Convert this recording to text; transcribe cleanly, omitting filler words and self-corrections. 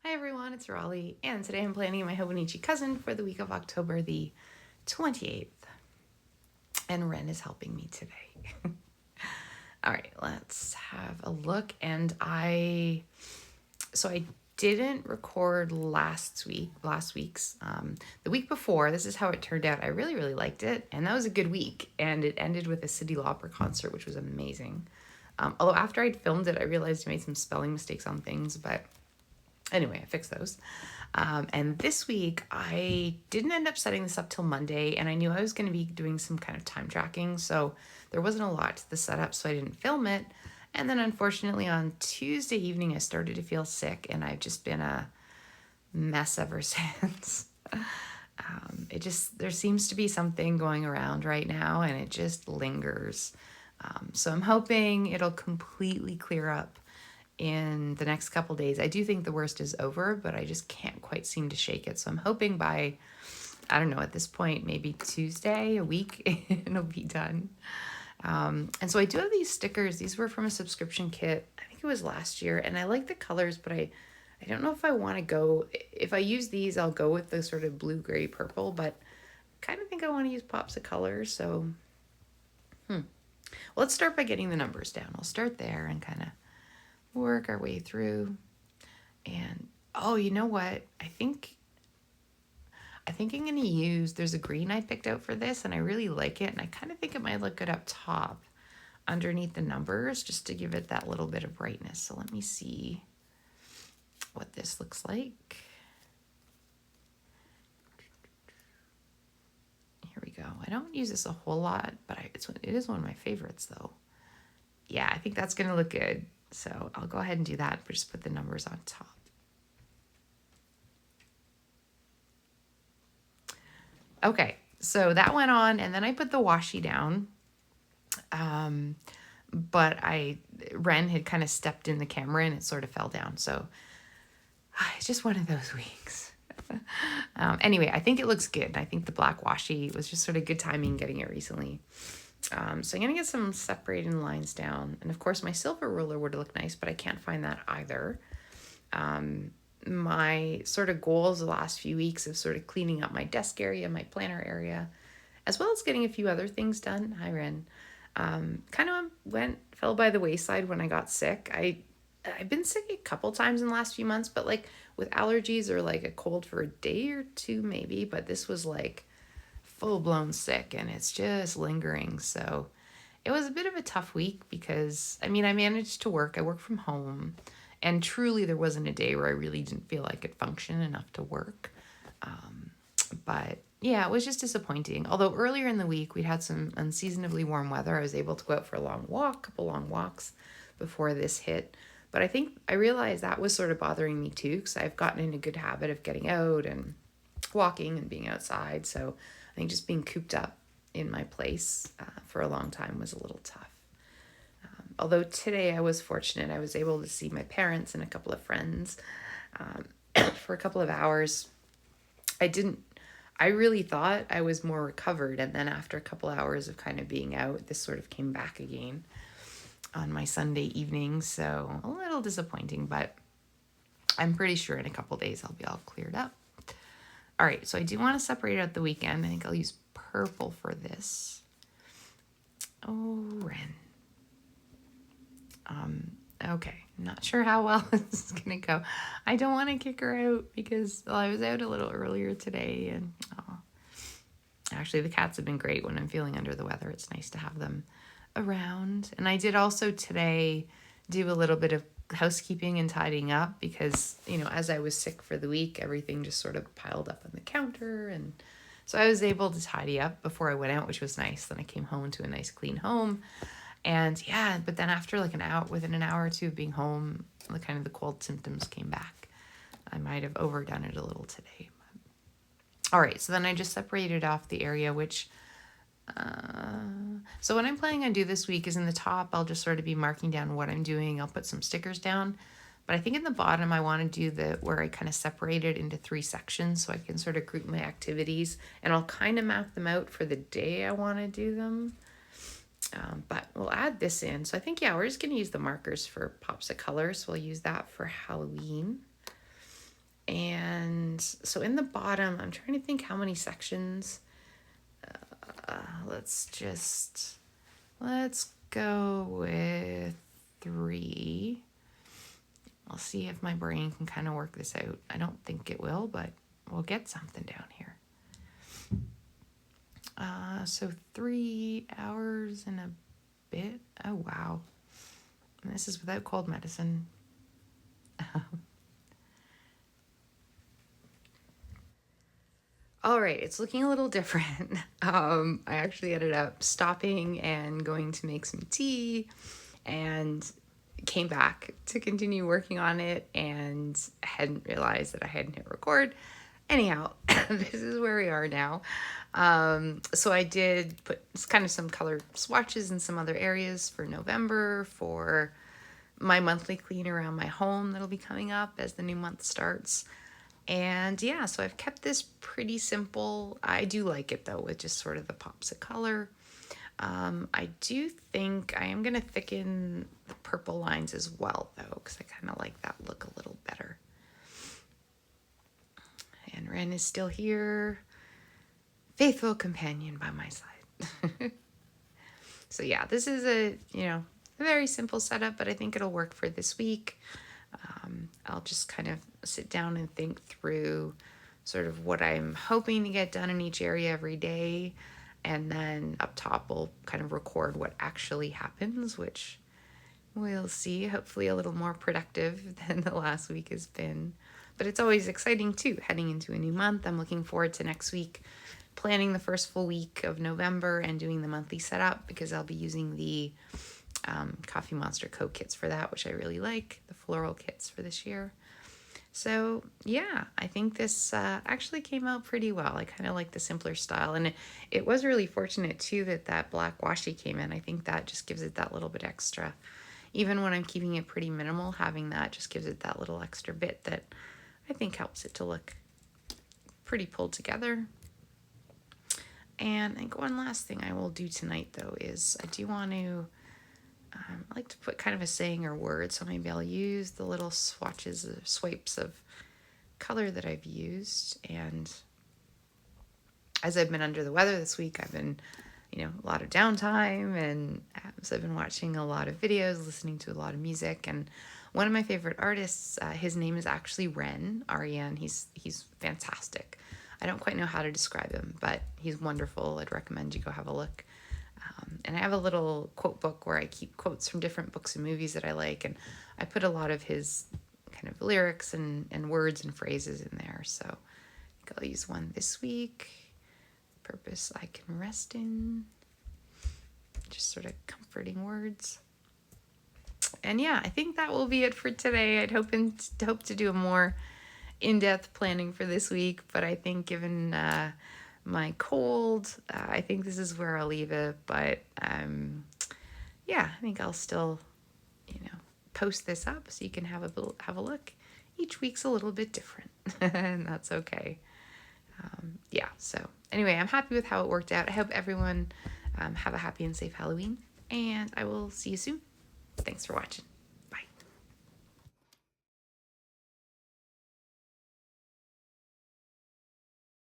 Hi everyone, it's Raleigh, and today I'm planning my Hobonichi Cousin for the week of October the 28th. And Ren is helping me today. All right, let's have a look. I didn't record last week's. The week before, this is how it turned out. I really, really liked it, and that was a good week. And it ended with a Cyndi Lauper concert, which was amazing. Although after I'd filmed it, I realized I made some spelling mistakes on things, but anyway, I fixed those. And this week, I didn't end up setting this up till Monday, and I knew I was going to be doing some kind of time tracking, so there wasn't a lot to the setup, so I didn't film it. And then unfortunately on Tuesday evening, I started to feel sick, and I've just been a mess ever since. There seems to be something going around right now, and it just lingers. So I'm hoping it'll completely clear up in the next couple days. I do think the worst is over, but I just can't quite seem to shake it. So I'm hoping by, I don't know, at this point, maybe Tuesday, a week, it'll be done. And so I do have these stickers. These were from a subscription kit. I think it was last year, and I like the colors, but I don't know if I want to go. If I use these, I'll go with the sort of blue, gray, purple, but I kind of think I want to use pops of color. So, well, let's start by getting the numbers down. I'll start there and kind of work our way through. And oh, you know what? I think I'm going to use, there's a green I picked out for this, and I really like it, and I kind of think it might look good up top underneath the numbers just to give it that little bit of brightness. So let me see what this looks like. Here we go. I don't use this a whole lot, but it is one of my favorites though. Yeah, I think that's going to look good. So I'll go ahead and do that, but just put the numbers on top. Okay, so that went on, and then I put the washi down. But Ren had kind of stepped in the camera and it sort of fell down. So it's just one of those weeks. Anyway, I think it looks good. I think the black washi was just sort of good timing getting it recently. So I'm going to get some separating lines down. And of course, my silver ruler would look nice, but I can't find that either. My sort of goals the last few weeks of sort of cleaning up my desk area, my planner area, as well as getting a few other things done. Hi, Ren. Kind of fell by the wayside when I got sick. I've been sick a couple times in the last few months, but like with allergies or like a cold for a day or two maybe, but this was like full-blown sick and it's just lingering. So it was a bit of a tough week because I managed to work. I work from home, and truly there wasn't a day where I really didn't feel I could function enough to work. But yeah, it was just disappointing. Although earlier in the week we had some unseasonably warm weather. I was able to go out for a couple long walks before this hit. But I think I realized that was sort of bothering me too, because I've gotten in a good habit of getting out and walking and being outside. So I think just being cooped up in my place for a long time was a little tough. Although today I was fortunate. I was able to see my parents and a couple of friends for a couple of hours. I really thought I was more recovered, and then after a couple hours of kind of being out, this sort of came back again on my Sunday evening. So a little disappointing, but I'm pretty sure in a couple days I'll be all cleared up. All right, so I do want to separate out the weekend. I think I'll use purple for this. Oh, Ren. Okay, not sure how well this is gonna go. I don't want to kick her out because I was out a little earlier today, and actually the cats have been great when I'm feeling under the weather. It's nice to have them around. And I did also today do a little bit of housekeeping and tidying up because, as I was sick for the week, everything just sort of piled up on the counter, and so I was able to tidy up before I went out, which was nice. Then I came home to a nice clean home. And yeah, but then after like within an hour or two of being home, the cold symptoms came back. I might have overdone it a little today. All right, so then I just separated off the area, so what I'm planning on do this week is in the top, I'll just sort of be marking down what I'm doing. I'll put some stickers down, but I think in the bottom, I want to do where I kind of separate it into 3 sections so I can sort of group my activities, and I'll kind of map them out for the day I want to do them. But we'll add this in. So I think, yeah, we're just going to use the markers for pops of color. So we'll use that for Halloween. And so in the bottom, I'm trying to think how many sections. Let's go with 3. I'll see if my brain can kind of work this out. I don't think it will, but we'll get something down here. So 3 hours and a bit. Oh, wow. And this is without cold medicine. All right, it's looking a little different. I actually ended up stopping and going to make some tea and came back to continue working on it and hadn't realized that I hadn't hit record. Anyhow, this is where we are now. So I did put kind of some color swatches in some other areas for November for my monthly clean around my home that'll be coming up as the new month starts. And yeah, so I've kept this pretty simple. I do like it though, with just sort of the pops of color. I do think I am going to thicken the purple lines as well though, because I kind of like that look a little better. And Ren is still here, faithful companion by my side. So yeah, this is a very simple setup, but I think it'll work for this week. I'll just kind of sit down and think through sort of what I'm hoping to get done in each area every day. And then up top, we'll kind of record what actually happens, which we'll see. Hopefully a little more productive than the last week has been. But it's always exciting too, heading into a new month. I'm looking forward to next week, planning the first full week of November and doing the monthly setup, because I'll be using the Coffee Monsterz Co kits for that, which I really like, the floral kits for this year. So yeah, I think this actually came out pretty well. I kind of like the simpler style, and it was really fortunate too that black washi came in. I think that just gives it that little bit extra. Even when I'm keeping it pretty minimal, having that just gives it that little extra bit that I think helps it to look pretty pulled together. And I think one last thing I will do tonight though is I do want to I like to put kind of a saying or word, so maybe I'll use the little swatches or swipes of color that I've used. And as I've been under the weather this week, I've been, a lot of downtime, and so I've been watching a lot of videos, listening to a lot of music. And one of my favorite artists, his name is actually Ren, R-E-N. He's fantastic. I don't quite know how to describe him, but he's wonderful. I'd recommend you go have a look. And I have a little quote book where I keep quotes from different books and movies that I like, and I put a lot of his kind of lyrics and words and phrases in there. So I think I'll use one this week. Purpose I can rest in. Just sort of comforting words. And yeah, I think that will be it for today. I'd hope to do a more in-depth planning for this week, but I think given my cold, I think this is where I'll leave it. But yeah, I think I'll still post this up so you can have a look. Each week's a little bit different, and that's okay. Yeah, so anyway, I'm happy with how it worked out. I hope everyone have a happy and safe Halloween, and I will see you soon. Thanks for watching.